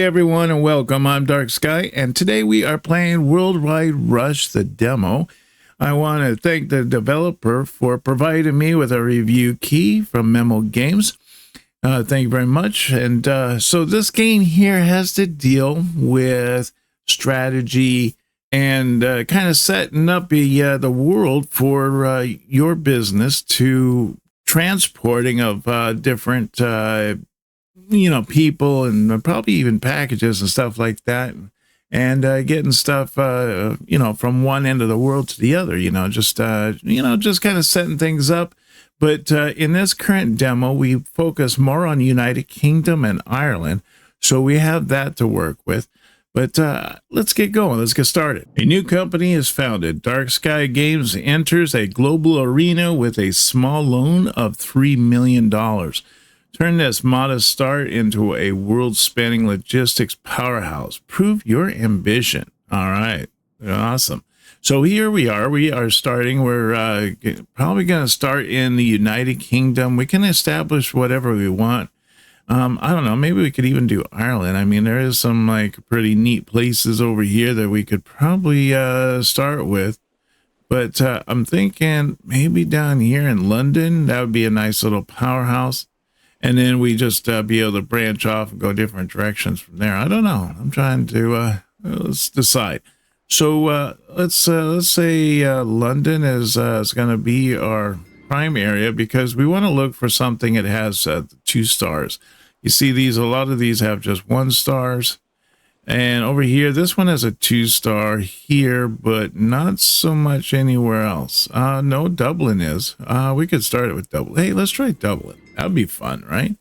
Hey everyone and welcome. I'm Dark Sky and today we are playing Worldwide Rush, the demo. I want to thank the developer for providing me with a review key from Memo Games. Thank you very much. And so this game here has to deal with strategy and kind of setting up the world for your business to transporting of different people and probably even packages and stuff like that, and getting stuff from one end of the world to the other, just kind of setting things up. But in this current demo we focus more on United Kingdom and Ireland, so we have that to work with. But let's get going. Let's get started. A new company is founded. DARKSKYEGAMING enters a global arena with a small loan of $3 million. Turn this modest start into a world-spanning logistics powerhouse. Prove your ambition. All right. Awesome. So here we are. We are starting. We're probably going to start in the United Kingdom. We can establish whatever we want. I don't know. Maybe we could even do Ireland. I mean, there is some like pretty neat places over here that we could probably start with. But I'm thinking maybe down here in London, that would be a nice little powerhouse. And then we just be able to branch off and go different directions from there. I don't know. I'm trying to let's decide. So let's say London is going to be our prime area because we want to look for something that has 2 stars. You see these, a lot of these have just 1 stars. And over here, this one has a 2-star here, but not so much anywhere else. No, Dublin is. We could start it with Dublin. Hey, let's try Dublin. That'd be fun, right?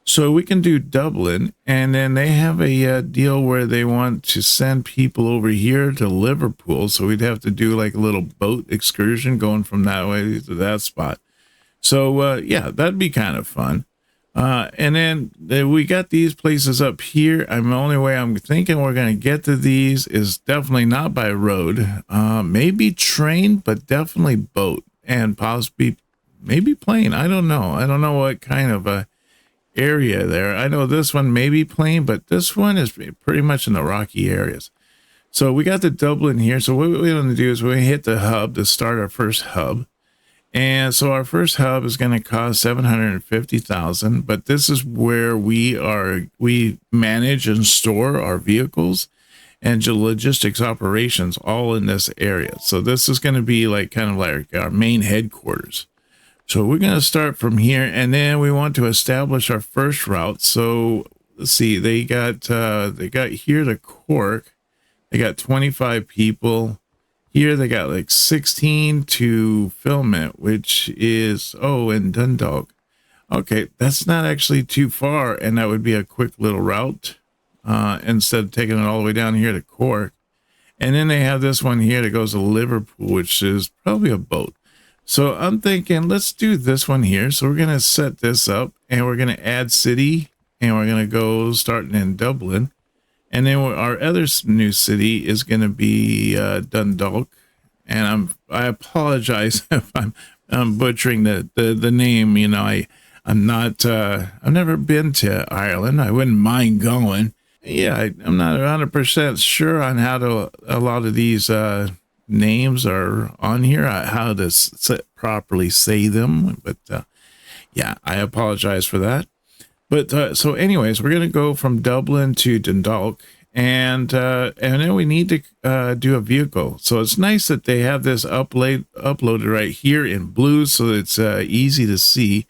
So we can do Dublin, and then they have a deal where they want to send people over here to Liverpool. So we'd have to do like a little boat excursion going from that way to that spot. So yeah, that'd be kind of fun. And then we got these places up here. The only way I'm thinking we're going to get to these is definitely not by road, maybe train, but definitely boat, and possibly maybe plane. I don't know. I don't know what kind of a area there. I know this one may be plane, but this one is pretty much in the rocky areas. So we got the Dublin here. So what we're going to do is we hit the hub to start our first hub. And so our first hub is going to cost 750,000, but this is where we manage and store our vehicles and logistics operations all in this area. So this is going to be like kind of like our main headquarters. So we're going to start from here, and then we want to establish our first route. So let's see, they got here to Cork. They got 25 people. Here they got like 16 to Filmit, which is, in Dundalk. Okay, that's not actually too far, and that would be a quick little route instead of taking it all the way down here to Cork. And then they have this one here that goes to Liverpool, which is probably a boat. So I'm thinking, let's do this one here. So we're going to set this up, and we're going to add city, and we're going to go starting in Dublin. And then our other new city is going to be Dundalk. And I apologize if I'm butchering the name. I'm not, I've never been to Ireland. I wouldn't mind going. Yeah, I'm not 100% sure on how a lot of these names are on here, how to properly say them. But yeah, I apologize for that. But so anyways, we're going to go from Dublin to Dundalk, and then we need to do a vehicle. So it's nice that they have this uploaded right here in blue, so it's easy to see.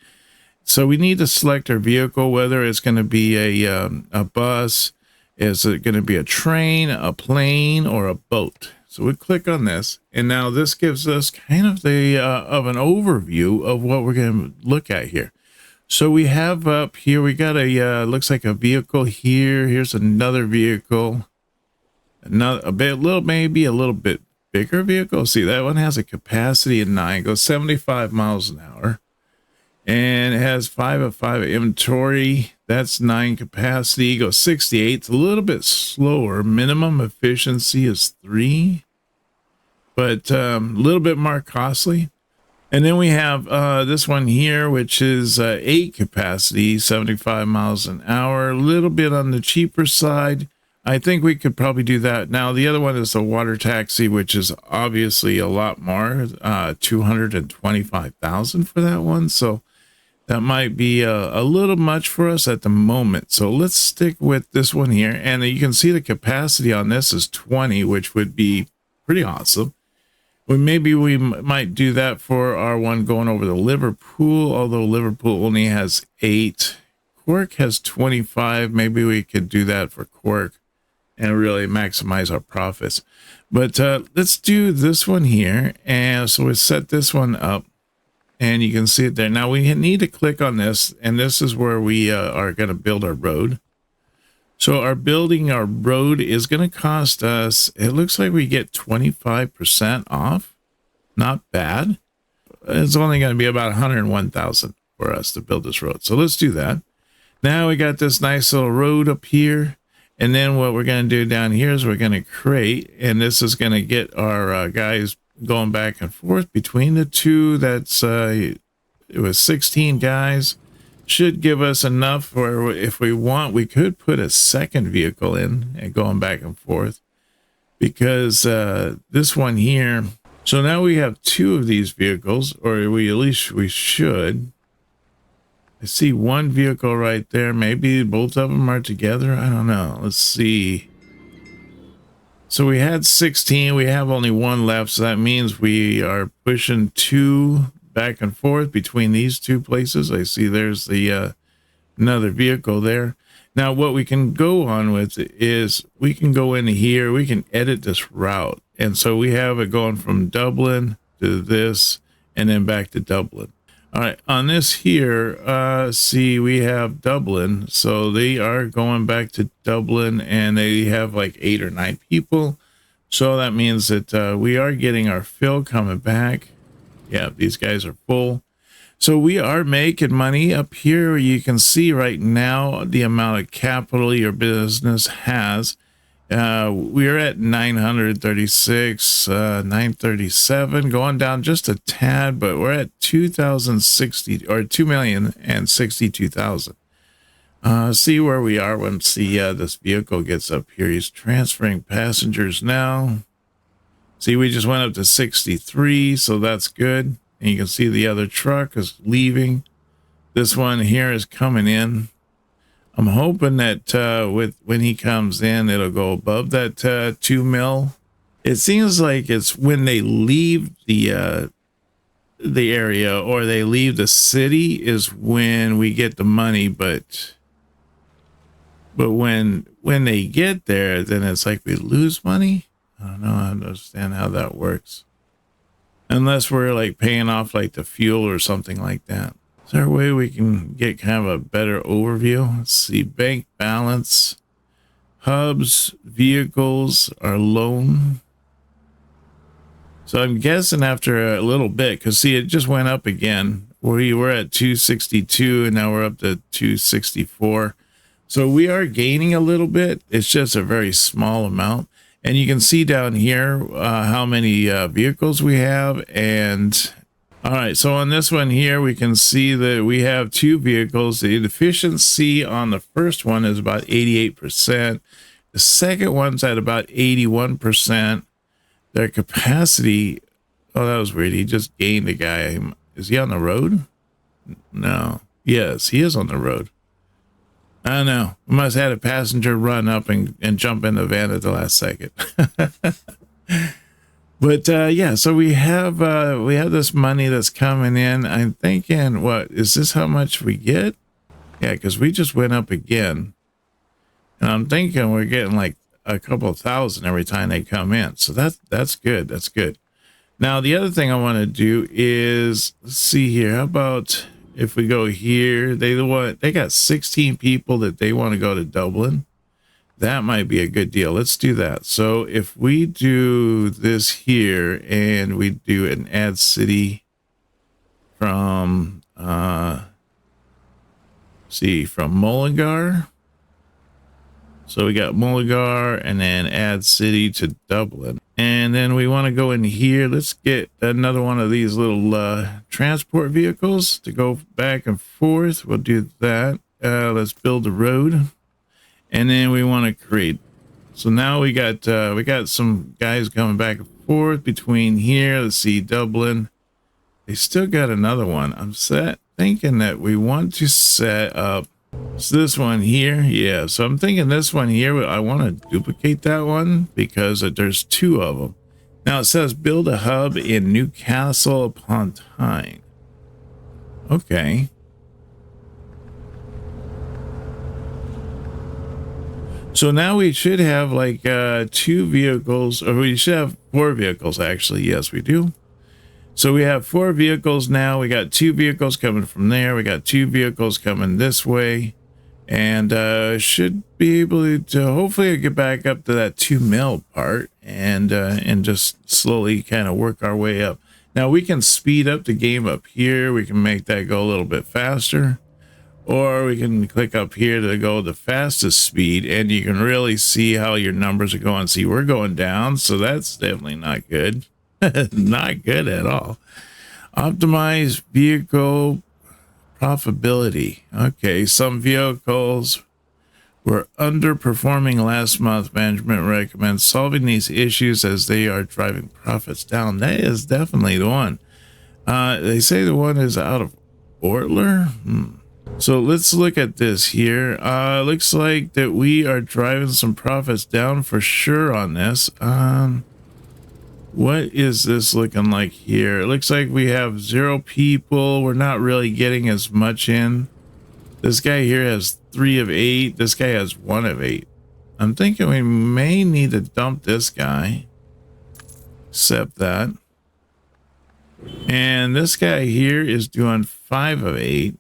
So we need to select our vehicle, whether it's going to be a bus, is it going to be a train, a plane, or a boat. So we click on this, and now this gives us kind of of an overview of what we're going to look at here. So we have up here, we got looks like a vehicle here. Here's another vehicle, maybe a little bit bigger vehicle. See, that one has a capacity of 9, goes 75 miles an hour, and it has 5 of 5 inventory. That's 9 capacity, goes 68. It's a little bit slower. Minimum efficiency is 3, but a little bit more costly. And then we have this one here, which is 8 capacity, 75 miles an hour, a little bit on the cheaper side. I think we could probably do that. Now, the other one is the water taxi, which is obviously a lot more, 225,000 for that one. So that might be a little much for us at the moment. So let's stick with this one here. And you can see the capacity on this is 20, which would be pretty awesome. Well, maybe we might do that for our one going over to Liverpool, although Liverpool only has 8. Cork has 25. Maybe we could do that for Cork and really maximize our profits. But let's do this one here. And so we set this one up and you can see it there. Now we need to click on this, and this is where we are going to build our road. So building our road is going to cost us, it looks like we get 25% off. Not bad. It's only going to be about 101,000 for us to build this road. So let's do that. Now we got this nice little road up here. And then what we're going to do down here is we're going to create, and this is going to get our guys going back and forth between the two. That's it was 16 guys. Should give us enough where if we want, we could put a second vehicle in and going back and forth, because this one here. So now we have 2 of these vehicles, or at least we should. I see one vehicle right there. Maybe both of them are together. I don't know. Let's see. So we had 16. We have only 1 left. So that means we are pushing 2 back and forth between these 2 places. I see there's the another vehicle there. Now what we can go on with is we can go in here, we can edit this route, and so we have it going from Dublin to this and then back to Dublin. All right, on this here, see, we have Dublin, so they are going back to Dublin, and they have like 8 or 9 people, so that means that we are getting our fill coming back. Yeah, these guys are full. So we are making money up here. You can see right now the amount of capital your business has. We're at 936, 937, going down just a tad, but we're at 2,060 or 2,062,000. See where we are once this vehicle gets up here. He's transferring passengers now. See, we just went up to 63, so that's good. And you can see the other truck is leaving. This one here is coming in. I'm hoping that when he comes in, it'll go above that 2 mil. It seems like it's when they leave the area or they leave the city is when we get the money, but when they get there, then it's like we lose money. I don't know. I don't understand how that works. Unless we're like paying off like the fuel or something like that. Is there a way we can get kind of a better overview? Let's see, bank balance, hubs, vehicles, our loan. So I'm guessing after a little bit, because see, it just went up again. We were at 262 and now we're up to 264. So we are gaining a little bit. It's just a very small amount. And you can see down here how many vehicles we have. And all right, so on this one here, we can see that we have 2 vehicles. The efficiency on the first one is about 88%. The second one's at about 81%. Their capacity, oh, that was weird. He just gained a guy. Is he on the road? No. Yes, he is on the road. I don't know. We must have had a passenger run up and jump in the van at the last second. But yeah, so we have this money that's coming in. I'm thinking, what is this? How much we get? Yeah, because we just went up again, and I'm thinking we're getting like a couple thousand every time they come in. So that's good. That's good. Now the other thing I want to do is, let's see here. How about if we go here? They got 16 people that they want to go to Dublin. That might be a good deal. Let's do that. So if we do this here and we do an add city from from Mullingar. So we got Mullingar and then add city to Dublin. And then we want to go in here. Let's get another one of these little transport vehicles to go back and forth. We'll do that. Let's build a road. And then we want to create. So now we got some guys coming back and forth between here. Let's see, Dublin. They still got another one. I'm thinking that we want to set up this one here. Yeah, so I'm thinking this one here, I want to duplicate that one because there's two of them. Now it says build a hub in Newcastle upon Tyne. Okay. So now we should have like 2 vehicles, or we should have 4 vehicles actually. Yes, we do. So we have 4 vehicles now. We got 2 vehicles coming from there. We got 2 vehicles coming this way, and should be able to hopefully get back up to that 2 mil part, and just slowly kind of work our way up. Now we can speed up the game up here. We can make that go a little bit faster, or we can click up here to go the fastest speed, and you can really see how your numbers are going. See, we're going down, so that's definitely not good. Not good at all. Optimize vehicle profitability. Okay, some vehicles were underperforming last month. Management recommends solving these issues as they are driving profits down. That is definitely the one. They say the one is out of order. So let's look at this here. Looks like that we are driving some profits down for sure on this. What is this looking like here? It looks like we have 0 people. We're not really getting as much in. This guy here has 3 of 8. This guy has 1 of 8. I'm thinking we may need to dump this guy. Accept that. And this guy here is doing 5 of 8.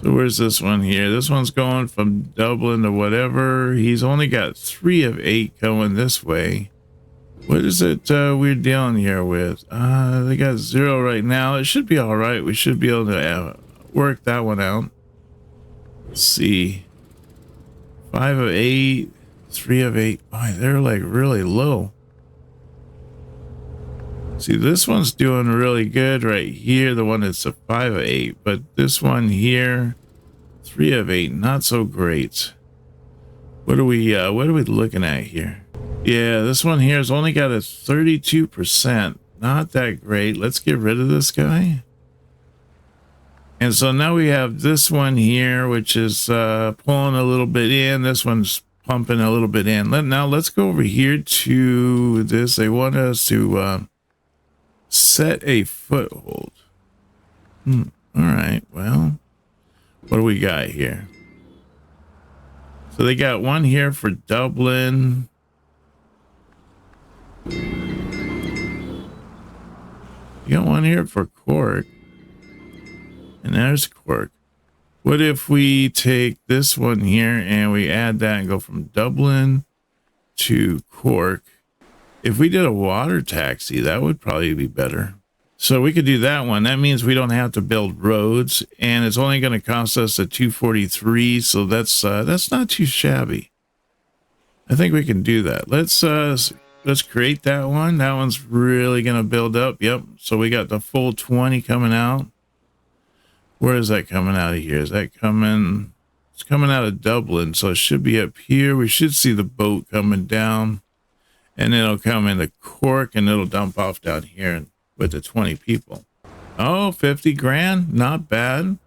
So where's this one here? This one's going from Dublin to whatever. He's only got 3 of 8 going this way. What is it we're dealing here with? They got 0 right now. It should be all right. We should be able to work that one out. Let's see. 5 of 8, 3 of 8. Boy, they're like really low. See, this one's doing really good right here. The one that's a 5 of 8. But this one here, 3 of 8, not so great. What are we looking at here? Yeah, this one here has only got a 32%. Not that great. Let's get rid of this guy. And so now we have this one here, which is pulling a little bit in. This one's pumping a little bit in. Now let's go over here to this. They want us to set a foothold. All right, well, what do we got here? So they got one here for Dublin. You got one here for Cork. And there's Cork. What if we take this one here and we add that and go from Dublin to Cork? If we did a water taxi, that would probably be better. So we could do that one. That means we don't have to build roads, and it's only going to cost us a 243. So that's not too shabby. I think we can do that. Let's create that one. That one's really going to build up. Yep. So we got the full 20 coming out. Where is that coming out of here? Is that coming? It's coming out of Dublin. So it should be up here. We should see the boat coming down, and it'll come into Cork, and it'll dump off down here with the 20 people. Oh, 50 grand. Not bad.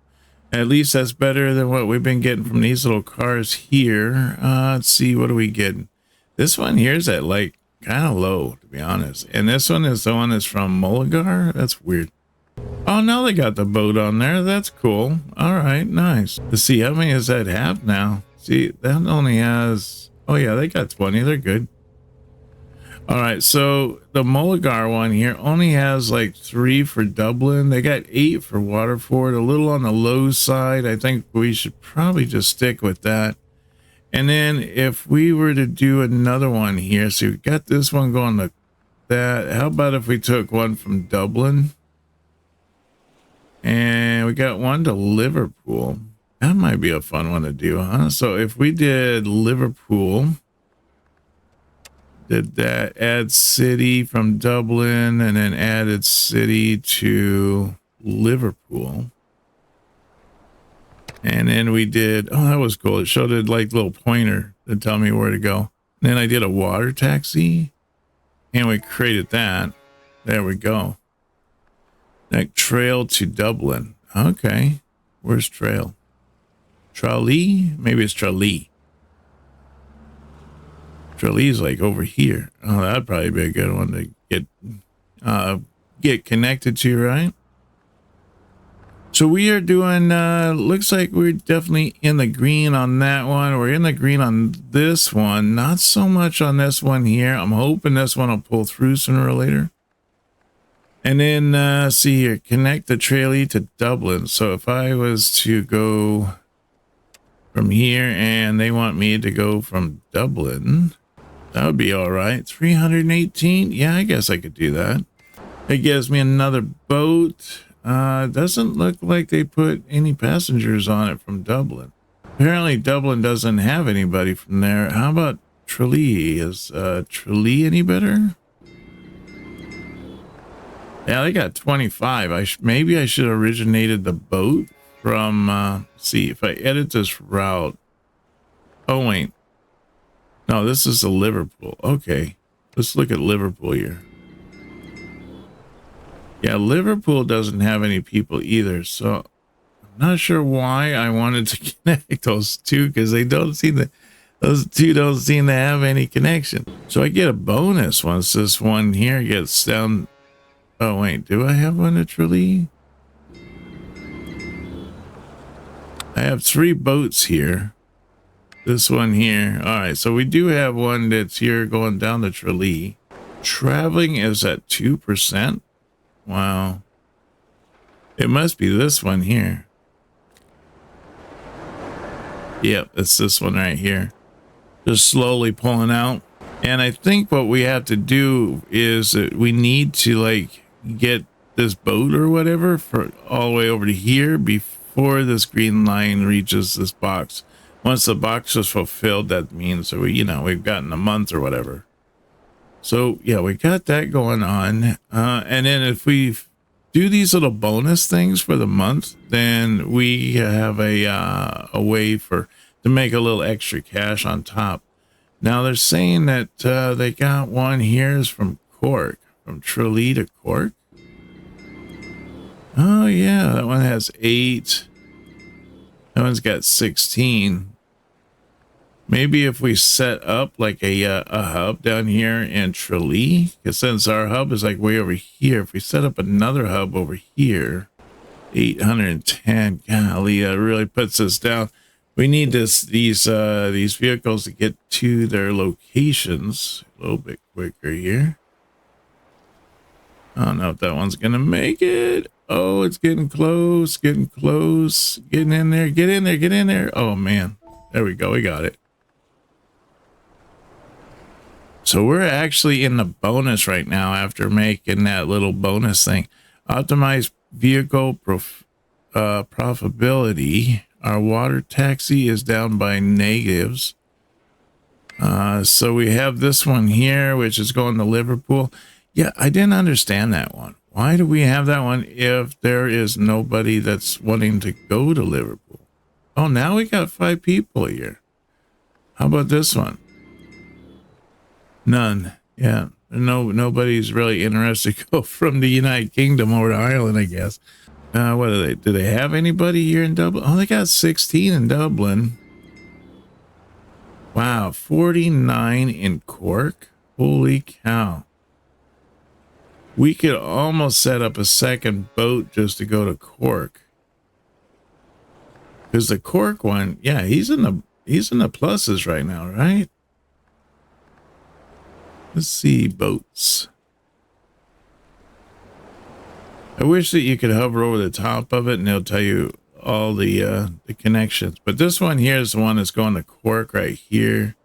At least that's better than what we've been getting from these little cars here. Let's see. What are we getting? This one here is at like kind of low, to be honest. And this one is the one that's from Mullingar. That's weird. Oh, now they got the boat on there. That's cool. All right, nice. Let's see, how many does that have now? See, that only has... Oh, yeah, they got 20. They're good. All right, so the Mullingar one here only has like 3 for Dublin. They got 8 for Waterford. A little on the low side. I think we should probably just stick with that. And then if we were to do another one here, so we got this one going to that. How about if we took one from Dublin? And we got one to Liverpool. That might be a fun one to do, huh? So if we did Liverpool, Did that, add city from Dublin, and then added city to Liverpool. And then we did, oh, that was cool. It showed it like little pointer to tell me where to go. And then I did a water taxi, and we created that. There we go. That trail to Dublin. Okay. Where's trail? Tralee? Maybe it's Tralee. Tralee's like over here. Oh, that'd probably be a good one to get connected to, right? So we are doing, looks like we're definitely in the green on that one. We're in the green on this one. Not so much on this one here. I'm hoping this one will pull through sooner or later. And then, see here, connect the Tralee to Dublin. So if I was to go from here and they want me to go from Dublin, that would be all right. 318. Yeah, I guess I could do that. It gives me another boat. Doesn't look like they put any passengers on it from Dublin. Apparently Dublin doesn't have anybody from there. How about Tralee? Is Tralee any better? Yeah, they got 25. Maybe I should have originated the boat from, see if I edit this route. Oh, wait. No, this is the Liverpool. Okay. Let's look at Liverpool here. Yeah, Liverpool doesn't have any people either. So I'm not sure why I wanted to connect those two, because they don't seem to, those two don't seem to have any connection. So I get a bonus once this one here gets down. Oh, wait, do I have one at Tralee? I have 3 boats here. This one here. All right, so we do have one that's here going down to Tralee. Traveling is at 2%. Wow. It must be this one here. Yep, it's this one right here. Just slowly pulling out. And I think what we have to do is that we need to like get this boat or whatever for all the way over to here before this green line reaches this box. Once the box is fulfilled, that means that we, you know, we've gotten a month or whatever. So yeah, we got that going on. And then if we do these little bonus things for the month, then we have a way to make a little extra cash on top. Now they're saying that they got one here is from Cork, from Tralee to Cork. Oh yeah, that one has 8. That one's got 16. Maybe if we set up like a hub down here in Tralee, because since our hub is like way over here, if we set up another hub over here, 810, golly, that really puts us down. We need these vehicles to get to their locations a little bit quicker here. I don't know if that one's gonna make it. Oh, it's getting close, getting close, getting in there, get in there, get in there. Oh man, there we go, we got it. So we're actually in the bonus right now after making that little bonus thing. Optimize vehicle profitability. Our water taxi is down by negatives. So we have this one here, which is going to Liverpool. Yeah, I didn't understand that one. Why do we have that one if there is nobody that's wanting to go to Liverpool? Oh, now we got 5 people here. How about this one? None. Yeah, nobody's really interested to go from the United Kingdom over to Ireland, I guess. What are they? Do they have anybody here in Dublin? Oh, they got 16 in Dublin. Wow, 49 in Cork. Holy cow. We could almost set up a second boat just to go to Cork. Because the Cork one, yeah, he's in the pluses right now, right? Let's see, boats. I wish that you could hover over the top of it and it'll tell you all the connections. But this one here is the one that's going to Cork right here.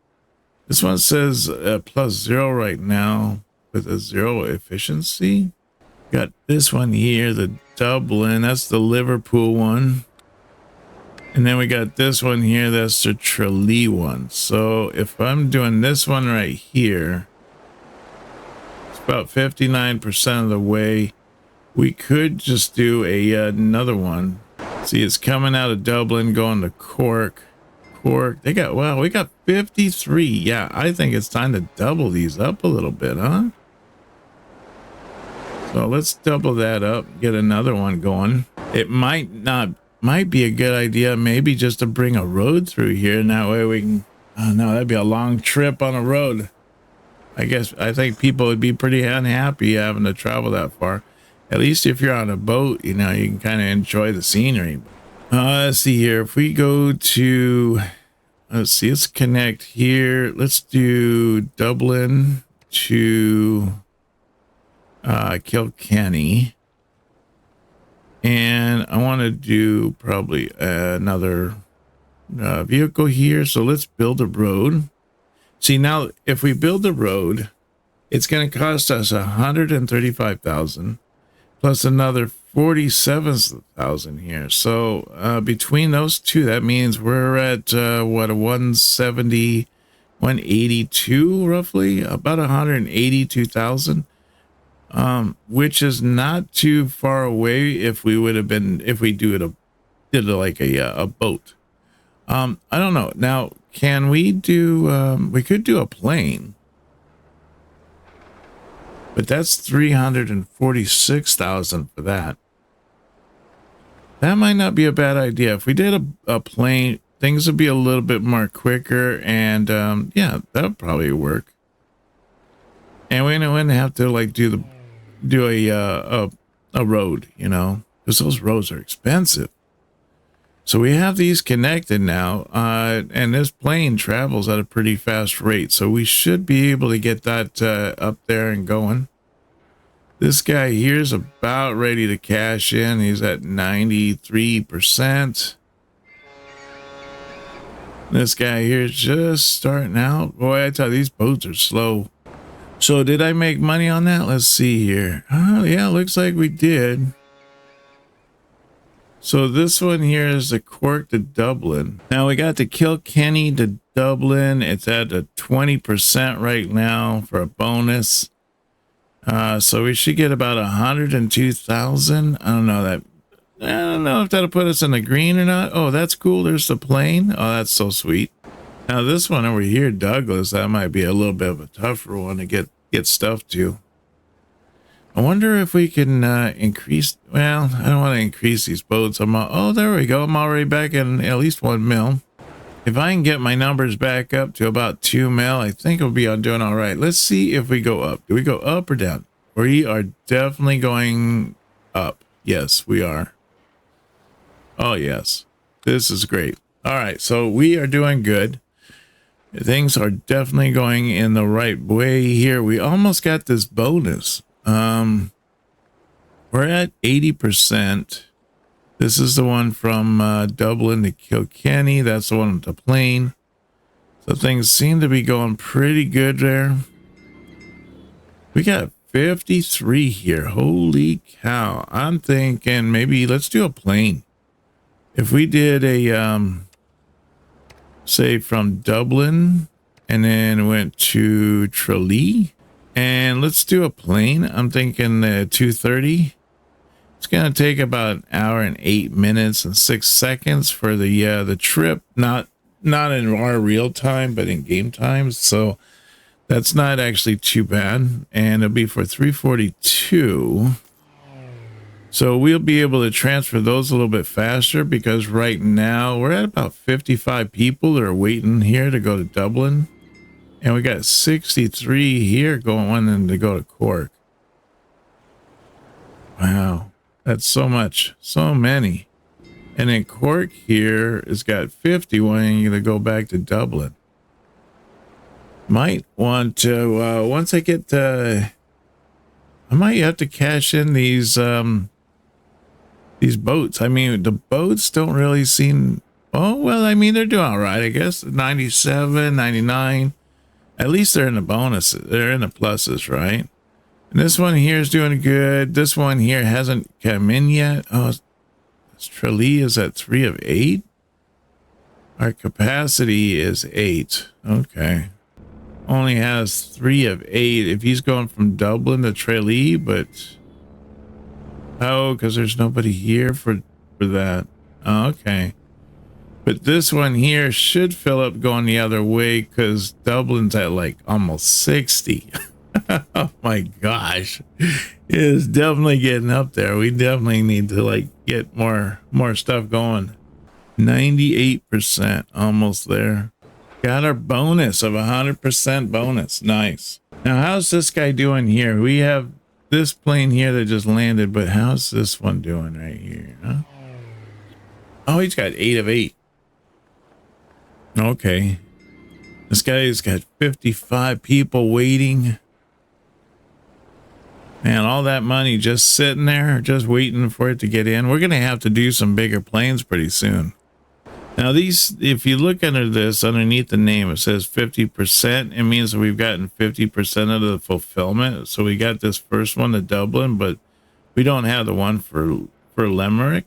This one says +0 right now with a 0 efficiency. Got this one here, the Dublin. That's the Liverpool one. And then we got this one here. That's the Tralee one. So if I'm doing this one right here, about 59% of the way. We could just do another one. See, it's coming out of Dublin, going to Cork. Cork, they got, well, we got 53. Yeah, I think it's time to double these up a little bit, huh? So let's double that up, get another one going. It might be a good idea, maybe just to bring a road through here, and that way we can, oh no, that'd be a long trip on a road. I think people would be pretty unhappy having to travel that far. At least if you're on a boat, you know, you can kind of enjoy the scenery. Let's see here. If we go to, let's connect here. Let's do Dublin to Kilkenny. And I want to do probably another vehicle here. So let's build a road. See, now if we build a road, it's going to cost us 135,000 plus another 47,000 here. So between those two, that means we're at what, a 170, 182 roughly, about 182,000. Which is not too far away if we would have been, if we did it like a boat. I don't know. Now, can we do, we could do a plane, but that's 346,000 for that. That might not be a bad idea. If we did a plane, things would be a little bit more quicker, and yeah, that would probably work. And we wouldn't have to like do a road, you know, because those roads are expensive. So we have these connected now, and this plane travels at a pretty fast rate, so we should be able to get that up there and going. This guy here's about ready to cash in. He's at 93%. This guy here's just starting out. Boy, I tell you, these boats are slow. So did I make money on that? Let's see here. Oh, yeah, looks like we did. So this one here is the Cork to Dublin. Now we got the Kilkenny to Dublin. It's at a 20% right now for a bonus. So we should get about 102,000. I don't know if that'll put us in the green or not. Oh, that's cool. There's the plane. Oh, that's so sweet. Now this one over here, Douglas, that might be a little bit of a tougher one to get stuff to. I wonder if we can increase. Well, I don't want to increase these boats. Oh, there we go. I'm already back in at least 1 mil. If I can get my numbers back up to about 2 mil, I think I'll be doing all right. Let's see if we go up. Do we go up or down? We are definitely going up. Yes, we are. Oh, yes. This is great. All right, so we are doing good. Things are definitely going in the right way here. We almost got this bonus. We're at 80%. This is the one from Dublin to Kilkenny. That's the one with the plane. So things seem to be going pretty good there. We got 53 here. Holy cow. I'm thinking maybe let's do a plane. If we did a, say from Dublin and then went to Tralee, and let's do a plane. I'm thinking 230. It's going to take about an hour and 8 minutes and 6 seconds for the trip. Not in our real time, but in game time. So that's not actually too bad. And it'll be for 342. So we'll be able to transfer those a little bit faster because right now we're at about 55 people that are waiting here to go to Dublin. And we got 63 here going in to go to Cork. Wow. That's so much. So many. And then Cork here has got 50 wanting to go back to Dublin. Might want to, once I get I might have to cash in these boats. I mean, the boats don't really seem, oh, well, I mean, they're doing all right, I guess. 97, 99. At least they're in the bonuses. They're in the pluses, right? And this one here is doing good. This one here hasn't come in yet. Oh, Tralee is at 3 of 8. Our capacity is 8. Okay. only has 3 of 8. If he's going from Dublin to Tralee, but oh, because there's nobody here for that. Oh, okay. But this one here should fill up going the other way because Dublin's at like almost 60. Oh my gosh. It is definitely getting up there. We definitely need to like get more stuff going. 98%, almost there. Got our bonus of 100% bonus. Nice. Now, how's this guy doing here? We have this plane here that just landed, but how's this one doing right here? Huh? Oh, he's got 8 of 8. Okay. This guy's got 55 people waiting. Man, all that money just sitting there, just waiting for it to get in. We're going to have to do some bigger planes pretty soon. Now these, if you look under this, underneath the name, it says 50%. It means that we've gotten 50% of the fulfillment. So we got this first one to Dublin, but we don't have the one for Limerick.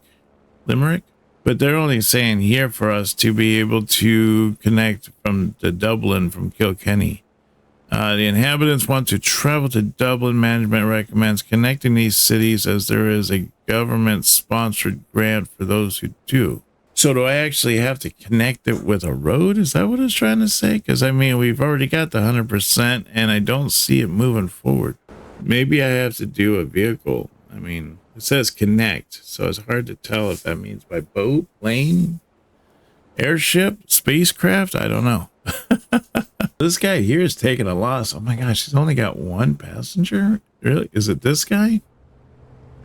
But they're only saying here for us to be able to connect from to Dublin from Kilkenny. The inhabitants want to travel to Dublin. Management recommends connecting these cities as there is a government-sponsored grant for those who do. So do I actually have to connect it with a road? Is that what it's trying to say? Because, I mean, we've already got the 100%, and I don't see it moving forward. Maybe I have to do a vehicle. I mean, it says connect, so it's hard to tell if that means by boat, plane, airship, spacecraft. I don't know. This guy here is taking a loss. Oh my gosh, he's only got 1 passenger? Really? Is it this guy?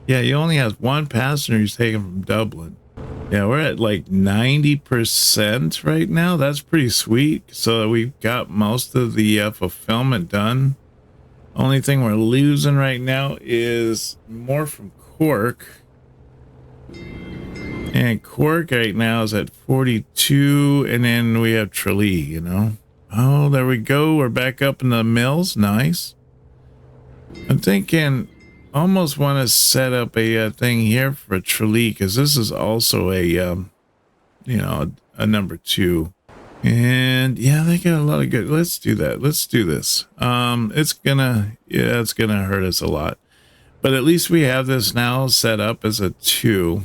Yeah, he only has 1 passenger he's taking from Dublin. Yeah, we're at like 90% right now. That's pretty sweet. So we've got most of the fulfillment done. Only thing we're losing right now is more from Cork. And Cork right now is at 42. And then we have Tralee, you know. Oh, there we go. We're back up in the mills. Nice. I'm thinking almost want to set up a thing here for Tralee because this is also a, you know, a number 2. And yeah, they got a lot of good. Let's do that. Let's do this. It's gonna hurt us a lot, but at least we have this now set up as a 2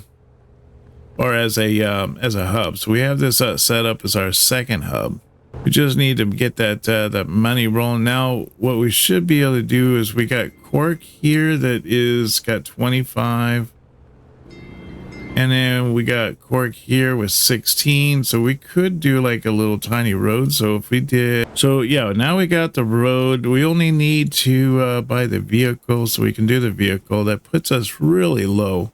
or as a hub. So we have this set up as our second hub. We just need to get that money rolling. Now, what we should be able to do is we got Cork here that is got 25. And then we got Cork here with 16. So we could do like a little tiny road. So if we did, so yeah, now we got the road. We only need to buy the vehicle so we can do the vehicle. That puts us really low.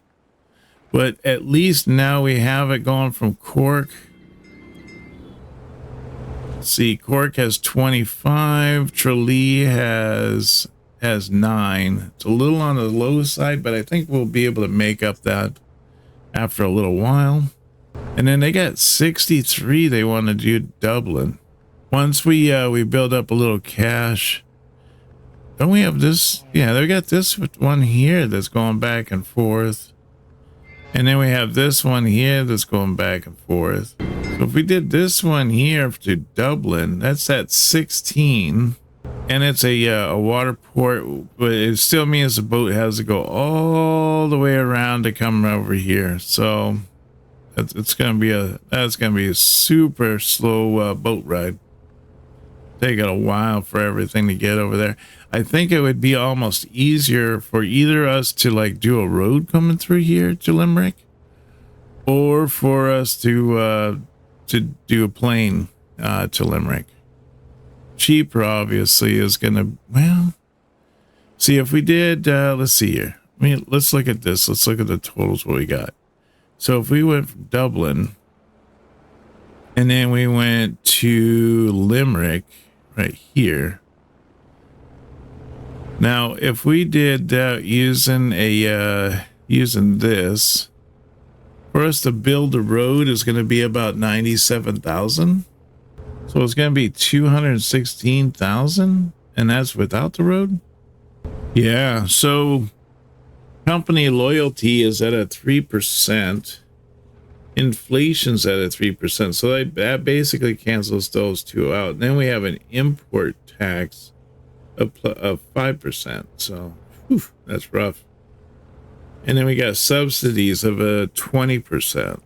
But at least now we have it going from Cork. See, Cork has 25. Tralee has 9. It's a little on the low side, but I think we'll be able to make up that after a little while. And then they got 63 they want to do Dublin. Once we build up a little cash. Don't we have this? Yeah, they got this one here that's going back and forth. And then we have this one here that's going back and forth. So if we did this one here to Dublin, that's at 16. And it's a water port, but it still means the boat has to go all the way around to come over here. So that's gonna be a super slow boat ride. Take it a while for everything to get over there. I think it would be almost easier for either us to like do a road coming through here to Limerick, or for us to do a plane to Limerick. Cheaper obviously is gonna, well, see if we did let's see here. I mean, let's look at this. Let's look at the totals what we got. So if we went from Dublin and then we went to Limerick right here. Now if we did using this, for us to build a road is going to be about 97,000. So it's going to be 216,000, and that's without the road. Yeah, so company loyalty is at a 3%. inflation's at a 3%. So that basically cancels those two out. And then we have an import tax of 5%. So whew, that's rough. And then we got subsidies of a 20%.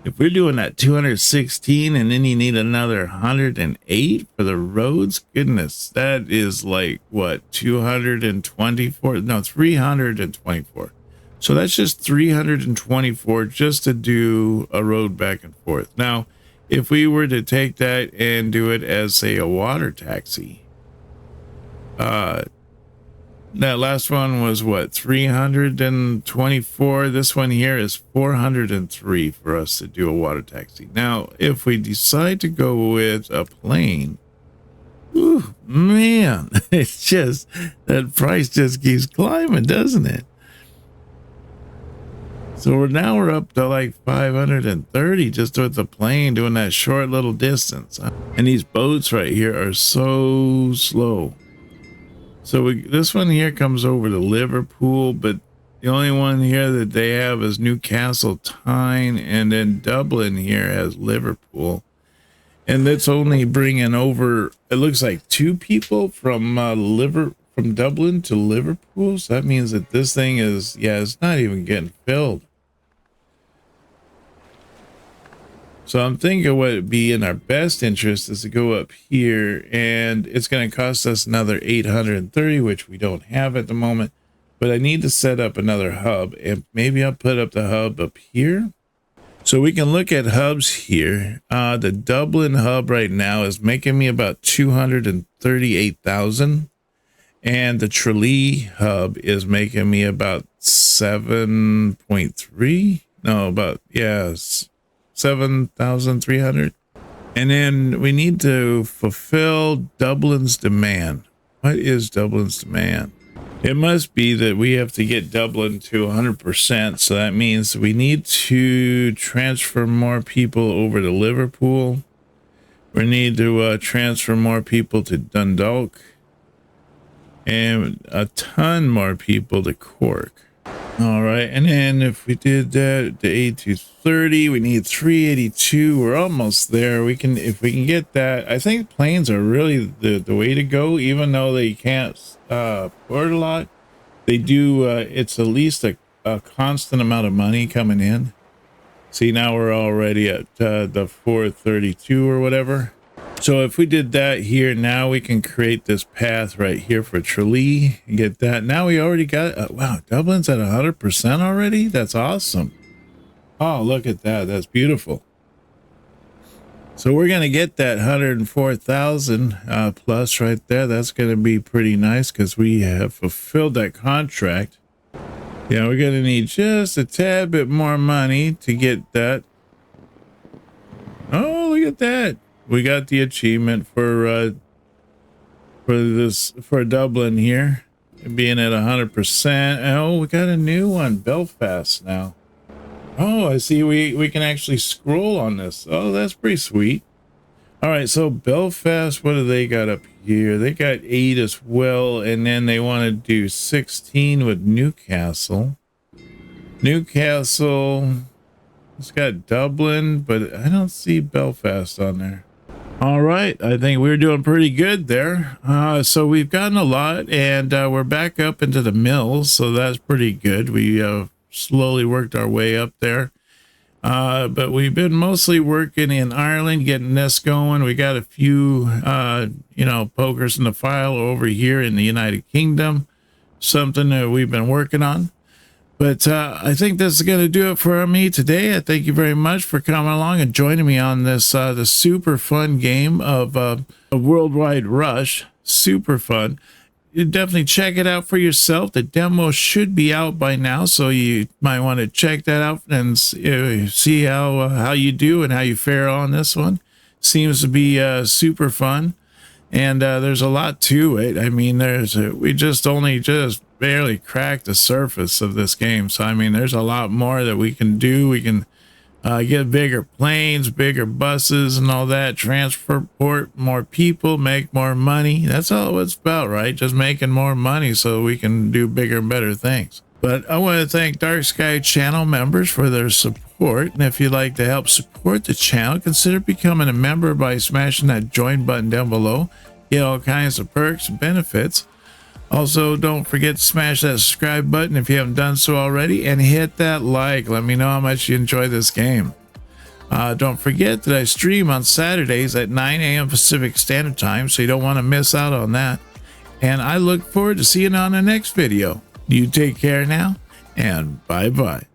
If we're doing that 216 and then you need another 108 for the roads, goodness, that is like what, 224? No, 324. So that's just 324 just to do a road back and forth. Now, if we were to take that and do it as, say, a water taxi, that last one was what, 324. This one here is 403 for us to do a water taxi. Now, if we decide to go with a plane, ooh, man, it's just, that price just keeps climbing, doesn't it? So we're up to like 530 just with the plane doing that short little distance. And these boats right here are so slow. So this one here comes over to Liverpool, but the only one here that they have is Newcastle Tyne, and then Dublin here has Liverpool. And that's only bringing over, it looks like 2 people from Dublin to Liverpool. So that means that this thing is, yeah, it's not even getting filled. So I'm thinking what would be in our best interest is to go up here, and it's going to cost us another 830, which we don't have at the moment, but I need to set up another hub, and maybe I'll put up the hub up here. So we can look at hubs here. The Dublin hub right now is making me about 238,000, and the Tralee hub is making me about 7.3. No, about, yes. 7,300. And then we need to fulfill Dublin's demand. What is Dublin's demand? It must be that we have to get Dublin to 100%. So that means we need to transfer more people over to Liverpool. We need to transfer more people to Dundalk. And a ton more people to Cork. All right, and then if we did that, the A230, we need 382. We're almost there. We can, if we can get that. I think planes are really the way to go, even though they can't port a lot. They do. It's at least a constant amount of money coming in. See, now we're already at the 432 or whatever. So if we did that here, now we can create this path right here for Tralee and get that. Now we already got, wow, Dublin's at 100% already. That's awesome. Oh, look at that. That's beautiful. So we're going to get that 104,000 plus right there. That's going to be pretty nice because we have fulfilled that contract. Yeah, we're going to need just a tad bit more money to get that. Oh, look at that. We got the achievement for Dublin here, being at 100%. Oh, we got a new one, Belfast now. Oh, I see. We can actually scroll on this. Oh, that's pretty sweet. All right, so Belfast, what do they got up here? They got 8 as well, and then they want to do 16 with Newcastle. Newcastle, it's got Dublin, but I don't see Belfast on there. All right, I think we're doing pretty good there. So we've gotten a lot, and we're back up into the mills, so that's pretty good. We slowly worked our way up there. But we've been mostly working in Ireland, getting this going. We got a few, pokers in the file over here in the United Kingdom, something that we've been working on. But I think this is going to do it for me today. I thank you very much for coming along and joining me on this the super fun game of Worldwide Rush. Super fun. You definitely check it out for yourself. The demo should be out by now, so you might want to check that out and see how you do and how you fare on this one. Seems to be super fun, and there's a lot to it. I mean, we just barely cracked the surface of this game, so I mean, there's a lot more that we can do. We can get bigger planes, bigger buses and all that, transport more people, make more money. That's all it's about, right? Just making more money so we can do bigger and better things. But I want to thank Dark Sky channel members for their support support. And if you'd like to help support the channel, consider becoming a member by smashing that join button down below. Get all kinds of perks and benefits. Also, don't forget to smash that subscribe button if you haven't done so already, and hit that like. Let me know how much you enjoy this game. Don't forget that I stream on Saturdays at 9 a.m. Pacific Standard Time, so you don't want to miss out on that. And I look forward to seeing you on the next video. You take care now, and bye-bye.